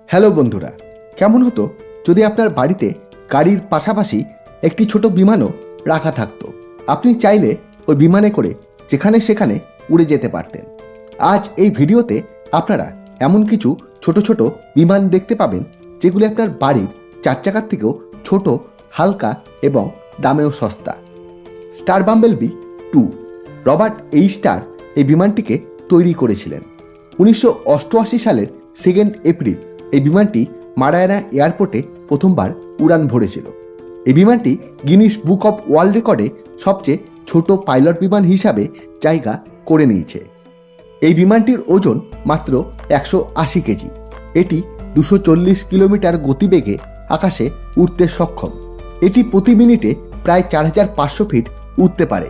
Hello বন্ধুরা, কেমন হতো যদি আপনার বাড়িতে গাড়ির পাশাপাশি একটি ছোট বিমানও রাখা থাকতো। আপনি চাইলে ওই বিমানে করে যেখানে সেখানে উড়ে যেতে পারতেন। আজ এই ভিডিওতে আপনারা এমন কিছু ছোট ছোট বিমান দেখতে পাবেন যেগুলি আপনার বাড়ির 4 চাকার থেকেও ছোট, হালকা এবং দামেও সস্তা। স্টার বাম্বলবি 2 রবার্ট স্টার এই বিমানটিকে তৈরি করেছিলেন। 1988 সালের 2 এপ্রিল এই বিমানটি মারায়ানা এয়ারপোর্টে প্রথমবার উড়ান ভরেছিল। এই বিমানটি গিনিস বুক অফ ওয়ার্ল্ড রেকর্ডে সবচেয়ে ছোট পাইলট বিমান হিসাবে জায়গা করে নিয়েছে। এই বিমানটির ওজন মাত্র 180 কেজি। এটি 240 কিলোমিটার গতিবেগে আকাশে উড়তে সক্ষম। এটি প্রতি মিনিটে প্রায় 4500 ফিট উঠতে পারে।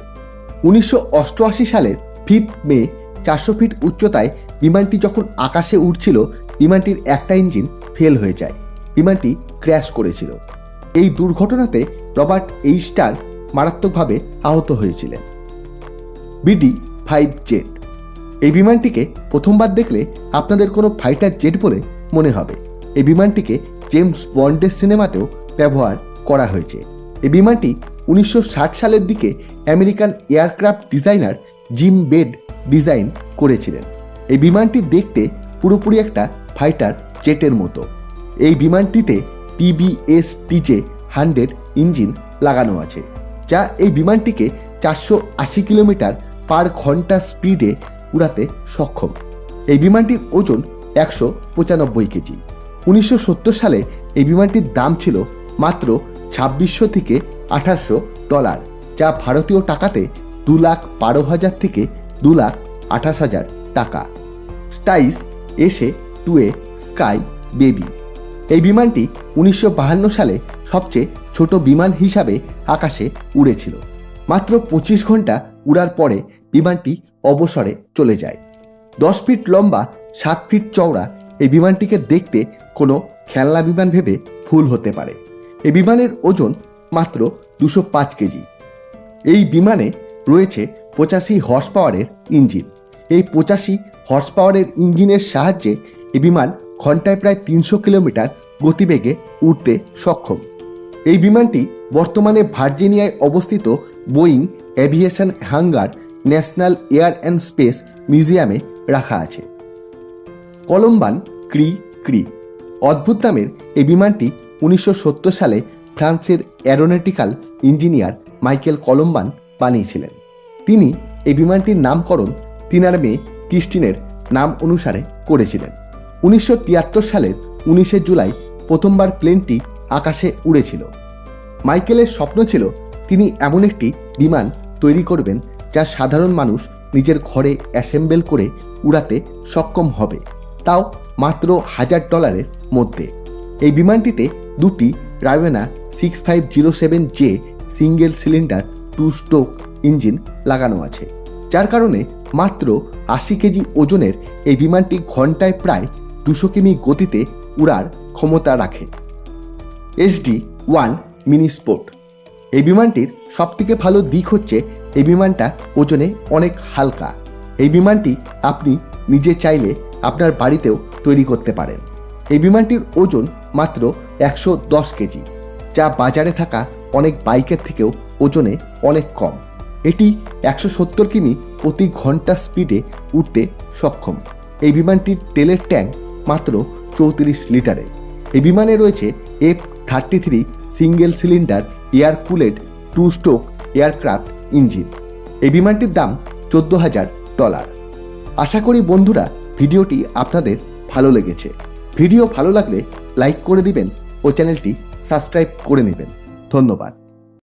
1988 সালের 5 মে 400 ফিট উচ্চতায় বিমানটি যখন আকাশে উড়ছিল, বিমানটির একটা ইঞ্জিন ফেল হয়ে যায়। বিমানটি ক্র্যাশ করেছিল। এই দুর্ঘটনাতে রবার্ট স্টার মারাত্মকভাবে আহত হয়েছিলেন। BD-5 জেট এই বিমানটিকে প্রথমবার দেখলে আপনাদের কোনো ফাইটার জেট বলে মনে হবে। এই বিমানটিকে জেমস বন্ডের সিনেমাতেও ব্যবহার করা হয়েছে। এই বিমানটি 1960 সালের দিকে American aircraft designer gym bed design করেছিলেন। এই বিমানটি দেখতে পুরোপুরি একটা ফাইটার জেটের মতো। এই বিমানটিতে PBS-TJ-100 ইঞ্জিন লাগানো আছে, যা এই বিমানটিকে 480 কিলোমিটার পার ঘন্টা স্পিডে উড়াতে সক্ষম। এই বিমানটির ওজন 195 কেজি। 1970 সালে এই বিমানটির দাম ছিল মাত্র $2600 থেকে $2800, যা ভারতীয় টাকাতে 2,12,000 থেকে 2,28,000 টাকা। স্টাইস SA-2A স্কাই বেবি এই বিমানটি 1952 সালে সবচেয়ে ছোট বিমান হিসাবে আকাশে উড়েছিল। মাত্র 25 ঘন্টা উড়ার পরে বিমানটি অবসরে চলে যায়। 10 ফিট লম্বা, 7 ফিট চওড়া এই বিমানটিকে দেখতে কোনো খেলনা বিমান ভেবে ভুল হতে পারে। এই বিমানের ওজন মাত্র 205 কেজি। এই বিমানে রয়েছে 85 হর্স পাওয়ারের ইঞ্জিন। এই 85 হর্স পাওয়ারের ইঞ্জিনের সাহায্যে এই বিমান ঘন্টায় প্রায় 300 কিলোমিটার গতিবেগে উড়তে সক্ষম। এই বিমানটি বর্তমানে ভার্জিনিয়ায় অবস্থিত Boeing aviation hanger national air and space মিউজিয়ামে রাখা আছে। কলম্বান ক্রি অদ্ভুত নামের এই বিমানটি 1970 সালে ফ্রান্সের অ্যারোনটিক্যাল ইঞ্জিনিয়ার মাইকেল কলম্বান বানিয়েছিলেন। তিনি এই বিমানটির নামকরণ তিনার মেয়ে ক্রিস্টিনের নাম অনুসারে করেছিলেন। 1973 সালের 19 জুলাই প্রথমবার প্লেনটি আকাশে উড়েছিল। মাইকেলের স্বপ্ন ছিল তিনি এমন একটি বিমান তৈরি করবেন যা সাধারণ মানুষ নিজের ঘরে অ্যাসেম্বল করে উড়াতে সক্ষম হবে, তাও মাত্র $1000 মধ্যে। এই বিমানটিতে 2টি রাইওয়েনা 6507J single cylinder 2 stroke engine লাগানো আছে, যার কারণে মাত্র 80 কেজি ওজনের এই বিমানটি ঘন্টায় প্রায় 200 কিমি গতিতে উড়ার ক্ষমতা রাখে। SD-1 মিনি স্পোর্ট এই বিমানটির সবথেকে ভালো দিক হচ্ছে এই বিমানটা ওজনে অনেক হালকা। এই বিমানটি আপনি নিজে চাইলে আপনার বাড়িতেও তৈরি করতে পারেন। এই বিমানটির ওজন মাত্র 110 কেজি, যা বাজারে থাকা অনেক বাইকের থেকেও ওজনে অনেক কম। এটি 170 কিমি প্রতি ঘন্টা স্পিডে উঠতে সক্ষম। এই বিমানটির তেলের ট্যাঙ্ক মাত্র 34 লিটারের। এই বিমানে রয়েছে F-33 single cylinder air cooled 2 stroke aircraft engine. এই বিমানটির দাম $14,000। আশা করি বন্ধুরা ভিডিওটি আপনাদের ভালো লেগেছে। ভিডিও ভালো লাগলে লাইক করে দিবেন ও চ্যানেলটি সাবস্ক্রাইব করে নেবেন। ধন্যবাদ।